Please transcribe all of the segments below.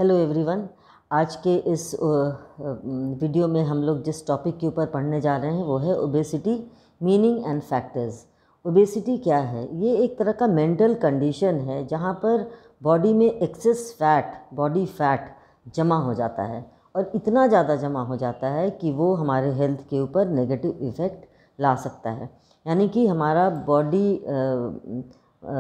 Hello everyone. आज के इस वीडियो में हम लोग जिस टॉपिक के ऊपर पढ़ने जा रहे हैं वो है obesity, meaning and factors. Obesity क्या है? ये एक तरह का मेंटल कंडीशन है जहाँ पर बॉडी में एक्सेस फैट, बॉडी फैट जमा हो जाता है और इतना ज़्यादा जमा हो जाता है कि वो हमारे हेल्थ के ऊपर नेगेटिव इफ़ेक्ट ला सकता है। यानी कि हमारा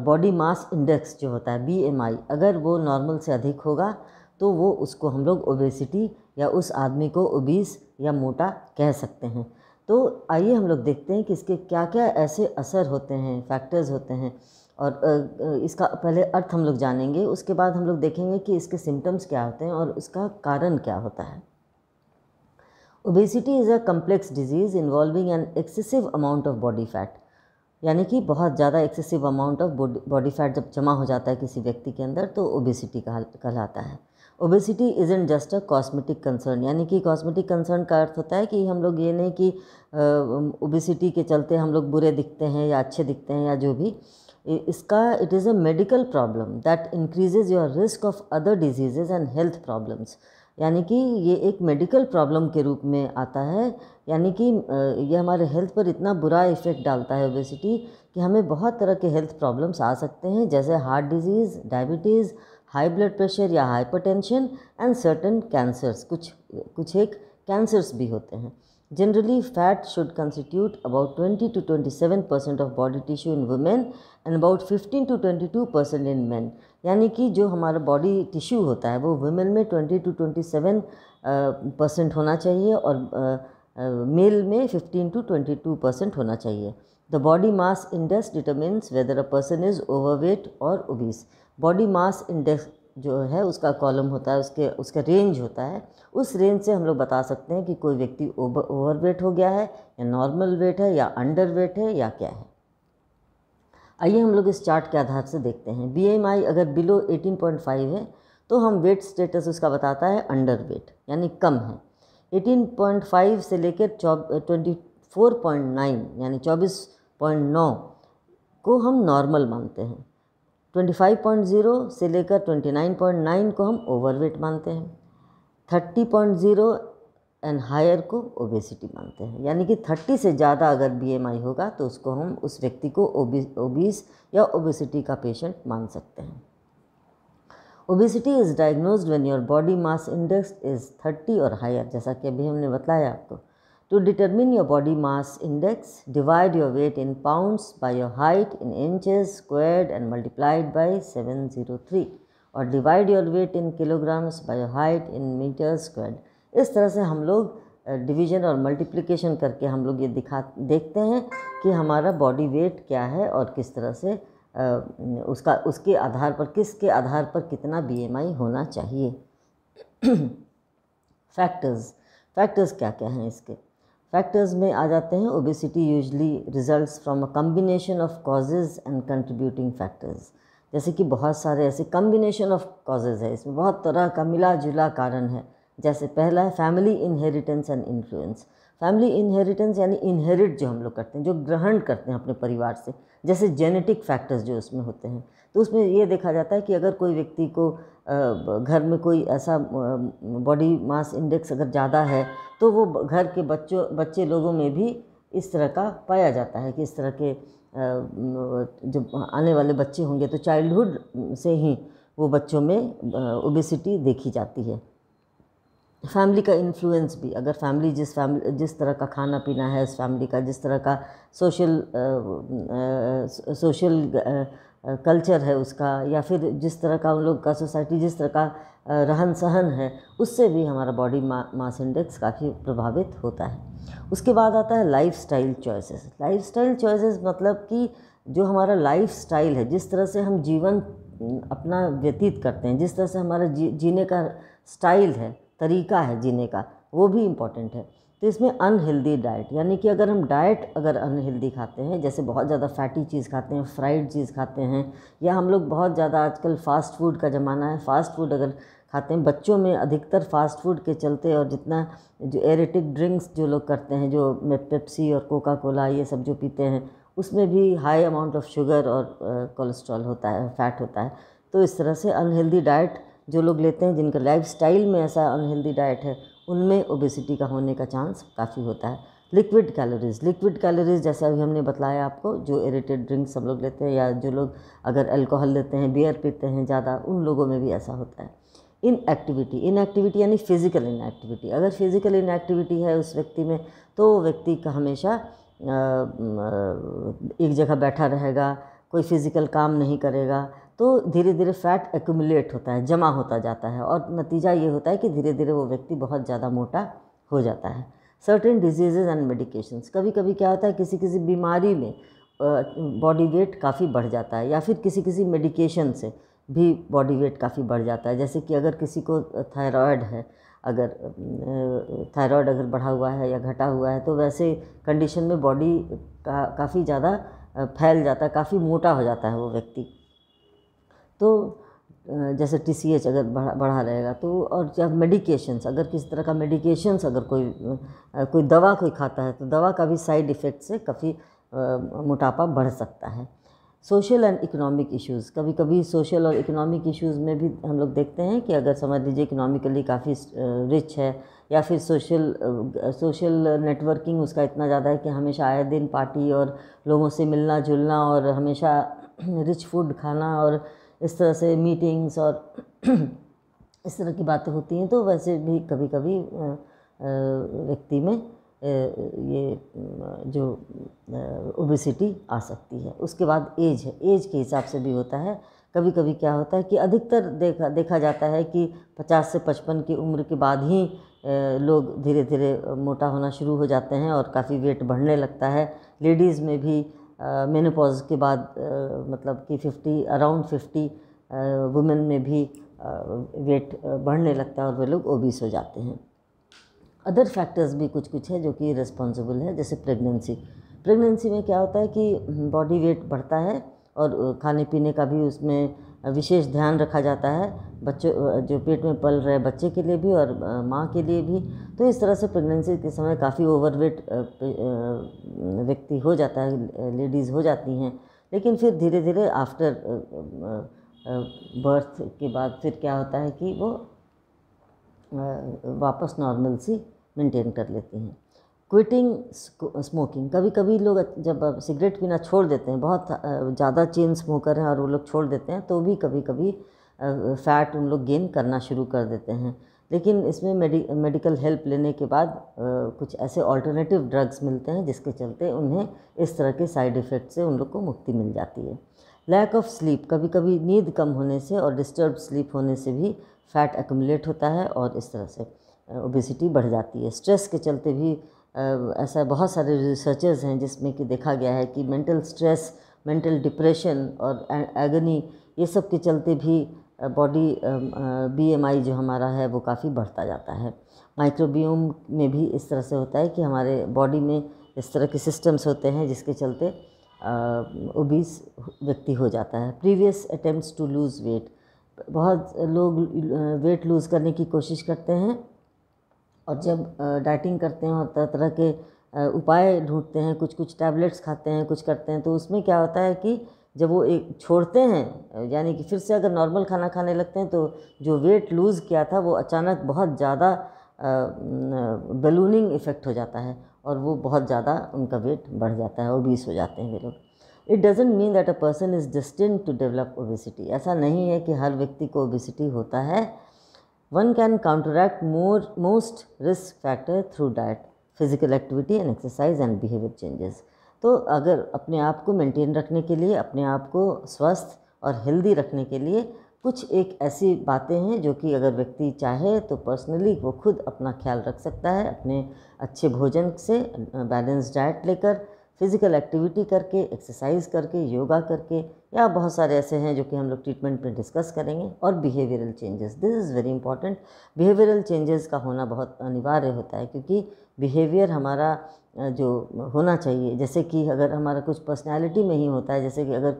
बॉडी मास इंडेक्स जो होता है BMI, अगर वो नॉर्मल से अधिक होगा तो वो उसको हम लोग ओबेसिटी या उस आदमी को ओबीस या मोटा कह सकते हैं। तो आइए हम लोग देखते हैं कि इसके क्या क्या ऐसे असर होते हैं, फैक्टर्स होते हैं और इसका पहले अर्थ हम लोग जानेंगे। उसके बाद हम लोग देखेंगे कि इसके सिम्टम्स क्या होते हैं और उसका कारण क्या होता है। Obesity is a complex disease involving an excessive amount of body fat, यानी कि बहुत ज़्यादा excessive amount of body fat जब जमा हो जाता है किसी व्यक्ति के अंदर तो ओबेसिटी कहलाता है। Obesity isn't just a cosmetic concern, यानी कि कॉस्मेटिक कंसर्न का अर्थ होता है कि हम लोग ये नहीं कि ओबेसिटी के चलते हम लोग बुरे दिखते हैं या अच्छे दिखते हैं या जो भी। इसका it is a medical problem that increases your risk of other diseases and health problems, यानी कि ये एक मेडिकल प्रॉब्लम के रूप में आता है। यानी कि ये हमारे हेल्थ पर इतना बुरा इफ़ेक्ट डालता है ओबेसिटी कि हमें बहुत तरह के हेल्थ प्रॉब्लम्स आ सकते हैं, जैसे heart disease, diabetes, high blood pressure या हाइपरटेंशन एंड सर्टन कैंसर्स। कुछ एक कैंसर्स भी होते हैं। Generally fat should constitute about 20 to 27% of body tissue in women and about 15 to 22% in main, यानी कि जो हमारा बॉडी टिश्यू होता है वो वुमेन में 20 to 27% होना चाहिए और मेल में 15 to 22% होना चाहिए। The body mass index determines weather a person is overweight और ओबीस। बॉडी मास इंडेक्स जो है उसका कॉलम होता है, उसका रेंज होता है। उस रेंज से हम लोग बता सकते हैं कि कोई व्यक्ति ओवरवेट हो गया है या नॉर्मल वेट है या अंडर वेट है या क्या है। आइए हम लोग इस चार्ट के आधार से देखते हैं। BMI अगर बिलो 18.5 है तो हम वेट स्टेटस उसका बताता है अंडर वेट, यानी कम है। 18.5 से लेकर 24.9 यानी 24.9 को हम नॉर्मल मानते हैं। 25.0 से लेकर 29.9 को हम ओवरवेट मानते हैं। 30.0 एंड हायर को ओबेसिटी मानते हैं, यानी कि 30 से ज़्यादा अगर BMI होगा तो उसको हम उस व्यक्ति को ओबीस या ओबेसिटी का पेशेंट मान सकते हैं। Obesity is diagnosed when your body mass index is 30 और हायर, जैसा कि अभी हमने बताया आपको। To determine your body mass index, divide your weight in pounds by your height in inches squared and multiplied by 703, और divide your weight in kilograms by your height in meters squared। इस तरह से हम लोग division और multiplication करके हम लोग ये देखते हैं कि हमारा बॉडी वेट क्या है और किस तरह से उसके आधार पर, किसके आधार पर कितना BMI होना चाहिए। फैक्टर्स क्या क्या हैं इसके? फैक्टर्स में आ जाते हैं obesity usually results from a combination of causes and contributing factors, जैसे कि बहुत सारे ऐसे कम्बिनेशन ऑफ कॉजेज़ है, इसमें बहुत तरह का मिला जुला कारण है। जैसे पहला है family inheritance and influence. Family inheritance यानी इनहेरिट जो हम लोग करते हैं, जो ग्रहण करते हैं अपने परिवार से, जैसे जेनेटिक फैक्टर्स जो उसमें होते हैं। तो उसमें ये देखा जाता है कि अगर कोई व्यक्ति को घर में कोई ऐसा बॉडी मास इंडेक्स अगर ज़्यादा है तो वो घर के बच्चे लोगों में भी इस तरह का पाया जाता है कि इस तरह के जो आने वाले बच्चे होंगे तो चाइल्डहुड से ही वो बच्चों में ओबेसिटी देखी जाती है। फैमिली का इन्फ्लुएंस भी, अगर फैमिली जिस तरह का खाना पीना है, उस फैमिली का जिस तरह का सोशल कल्चर है उसका, या फिर जिस तरह का उन लोग का सोसाइटी जिस तरह का रहन सहन है, उससे भी हमारा बॉडी मास इंडेक्स काफ़ी प्रभावित होता है। उसके बाद आता है लाइफस्टाइल चॉइसेस। लाइफस्टाइल चॉइसेस मतलब कि जो हमारा लाइफस्टाइल है, जिस तरह से हम जीवन अपना व्यतीत करते हैं, जिस तरह से हमारा जीने का स्टाइल है, तरीका है जीने का, वो भी इम्पॉर्टेंट है। तो इसमें अनहेल्दी डाइट, यानी कि अगर हम डाइट अगर अनहेल्दी खाते हैं, जैसे बहुत ज़्यादा फैटी चीज़ खाते हैं, फ्राइड चीज़ खाते हैं, या हम लोग बहुत ज़्यादा आजकल फ़ास्ट फूड का ज़माना है, फ़ास्ट फूड अगर खाते हैं, बच्चों में अधिकतर फ़ास्ट फूड के चलते, और जितना जो एरेटिक ड्रिंक्स जो लोग करते हैं, जो पेप्सी और कोका कोला ये सब जो पीते हैं, उसमें भी हाई अमाउंट ऑफ शुगर और कोलेस्ट्रॉल होता है, फैट होता है। तो इस तरह से अनहेल्दी डाइट जो लोग लेते हैं, जिनका लाइफस्टाइल में ऐसा अनहेल्दी डाइट है, उनमें ओबेसिटी का होने का चांस काफ़ी होता है। लिक्विड कैलोरीज जैसा अभी हमने बताया आपको, जो एरेटेड ड्रिंक्स सब लोग लेते हैं या जो लोग अगर अल्कोहल लेते हैं, बियर पीते हैं ज़्यादा, उन लोगों में भी ऐसा होता है। इनएक्टिविटी यानी फिज़िकल इनएक्टिविटी, अगर फिज़िकल इनएक्टिविटी है उस व्यक्ति में, तो वो व्यक्ति का हमेशा एक जगह बैठा रहेगा, कोई फिज़िकल काम नहीं करेगा, तो धीरे धीरे फैट एक्यूमुलेट होता है, जमा होता जाता है, और नतीजा ये होता है कि धीरे धीरे वो व्यक्ति बहुत ज़्यादा मोटा हो जाता है। सर्टेन डिजीज़ेज़ एंड मेडिकेशंस, कभी कभी क्या होता है, किसी किसी बीमारी में बॉडी वेट काफ़ी बढ़ जाता है, या फिर किसी किसी मेडिकेशन से भी बॉडी वेट काफ़ी बढ़ जाता है। जैसे कि अगर किसी को थायराइड है, अगर थायराइड अगर बढ़ा हुआ है या घटा हुआ है, तो वैसे कंडीशन में बॉडी काफ़ी ज़्यादा फैल जाता है, काफ़ी मोटा हो जाता है वो व्यक्ति। तो जैसे TCH अगर बढ़ा रहेगा तो, और जब मेडिकेशंस, अगर किसी तरह का मेडिकेशंस अगर कोई दवा कोई खाता है, तो दवा का भी साइड इफ़ेक्ट से काफ़ी मोटापा बढ़ सकता है। सोशल एंड इकोनॉमिक इश्यूज़, कभी कभी सोशल और इकोनॉमिक इश्यूज़ में भी हम लोग देखते हैं कि अगर समझ लीजिए इकोनॉमिकली काफ़ी रिच है, या फिर सोशल नेटवर्किंग उसका इतना ज़्यादा है कि हमेशा आए दिन पार्टी और लोगों से मिलना जुलना और हमेशा रिच फूड खाना और इस तरह से मीटिंग्स और इस तरह की बातें होती हैं, तो वैसे भी कभी कभी व्यक्ति में ये जो ओबेसिटी आ सकती है। उसके बाद एज है, एज के हिसाब से भी होता है। कभी कभी क्या होता है कि अधिकतर देखा जाता है कि 50 से 55 की उम्र के बाद ही लोग धीरे धीरे मोटा होना शुरू हो जाते हैं और काफ़ी वेट बढ़ने लगता है। लेडीज़ में भी मेनोपॉज के बाद मतलब कि अराउंड 50 वुमेन में भी वेट बढ़ने लगता है और वे लोग ओबीस हो जाते हैं। अदर फैक्टर्स भी कुछ कुछ है जो कि रिस्पॉन्सिबल है, जैसे प्रेगनेंसी में क्या होता है कि बॉडी वेट बढ़ता है और खाने पीने का भी उसमें विशेष ध्यान रखा जाता है, बच्चों जो पेट में पल रहे बच्चे के लिए भी और माँ के लिए भी। तो इस तरह से प्रेगनेंसी के समय काफ़ी ओवरवेट व्यक्ति हो जाता है, लेडीज़ हो जाती हैं, लेकिन फिर धीरे धीरे आफ्टर बर्थ के बाद फिर क्या होता है कि वो वापस नॉर्मल सी मेंटेन कर लेती हैं। क्विटिंग स्मोकिंग, कभी कभी लोग जब सिगरेट पीना छोड़ देते हैं, बहुत ज़्यादा चेन स्मोकर हैं और वो लोग छोड़ देते हैं, तो भी कभी कभी फ़ैट उन लोग गेन करना शुरू कर देते हैं। लेकिन इसमें मेडिकल हेल्प लेने के बाद कुछ ऐसे ऑल्टरनेटिव ड्रग्स मिलते हैं जिसके चलते उन्हें इस तरह के साइड इफ़ेक्ट से उन लोग को मुक्ति मिल जाती है। लैक ऑफ स्लीप, कभी कभी नींद कम होने से और डिस्टर्ब स्लीप होने से भी फैट एक्यूमुलेट होता है और इस तरह से ओबेसिटी बढ़ जाती है। स्ट्रेस के चलते भी ऐसा बहुत सारे रिसर्चेस हैं जिसमें कि देखा गया है कि मेंटल स्ट्रेस, मेंटल डिप्रेशन और एगनी, ये सब के चलते भी बॉडी BMI जो हमारा है वो काफ़ी बढ़ता जाता है। माइक्रोबियोम में भी इस तरह से होता है कि हमारे बॉडी में इस तरह के सिस्टम्स होते हैं जिसके चलते ओबीस व्यक्ति हो जाता है। Previous attempts to lose weight, बहुत लोग वेट लूज़ करने की कोशिश करते हैं और जब डाइटिंग करते हैं और तरह तरह के उपाय ढूंढते हैं, कुछ कुछ टैबलेट्स खाते हैं, कुछ करते हैं, तो उसमें क्या होता है कि जब वो एक छोड़ते हैं, यानी कि फिर से अगर नॉर्मल खाना खाने लगते हैं, तो जो वेट लूज़ किया था वो अचानक बहुत ज़्यादा बलूनिंग इफ़ेक्ट हो जाता है और वो बहुत ज़्यादा उनका वेट बढ़ जाता है, ओबीस हो जाते हैं वे लोग। It doesn't mean that a person is destined to develop obesity, ऐसा नहीं है कि हर व्यक्ति को ओबेसिटी होता है। One can counteract most risk factor through diet, physical activity and exercise and behaviour changes. तो अगर अपने आप को मेंटेन रखने के लिए, अपने आप को स्वस्थ और हेल्दी रखने के लिए कुछ एक ऐसी बातें हैं जो कि अगर व्यक्ति चाहे तो पर्सनली वो खुद अपना ख्याल रख सकता है, अपने अच्छे भोजन से, बैलेंस डाइट लेकर, फिज़िकल एक्टिविटी करके, एक्सरसाइज करके, योगा करके, या बहुत सारे ऐसे हैं जो कि हम लोग ट्रीटमेंट में डिस्कस करेंगे। और behavioural changes, this is very important. Behavioural changes का होना बहुत अनिवार्य होता है, क्योंकि बिहेवियर हमारा जो होना चाहिए, जैसे कि अगर हमारा कुछ पर्सनैलिटी में ही होता है, जैसे कि अगर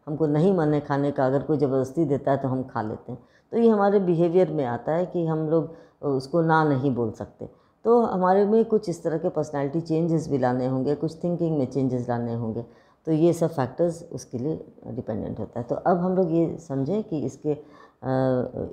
हमको नहीं मन है खाने का, अगर कोई ज़बरदस्ती देता है तो हम खा लेते हैं, तो ये हमारे बिहेवियर में आता है कि हम लोग उसको ना नहीं बोल सकते। तो हमारे में कुछ इस तरह के पर्सनालिटी चेंजेस भी लाने होंगे, कुछ थिंकिंग में चेंजेस लाने होंगे, तो ये सब फैक्टर्स उसके लिए डिपेंडेंट होता है। तो अब हम लोग ये समझें कि इसके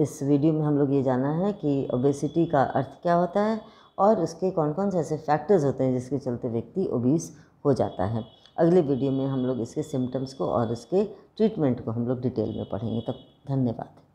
इस वीडियो में हम लोग ये जाना है कि ओबेसिटी का अर्थ क्या होता है और उसके कौन कौन से ऐसे फैक्टर्स होते हैं जिसके चलते व्यक्ति ओबीस हो जाता है। अगले वीडियो में हम लोग इसके सिम्टम्स को और इसके ट्रीटमेंट को हम लोग डिटेल में पढ़ेंगे। तब धन्यवाद।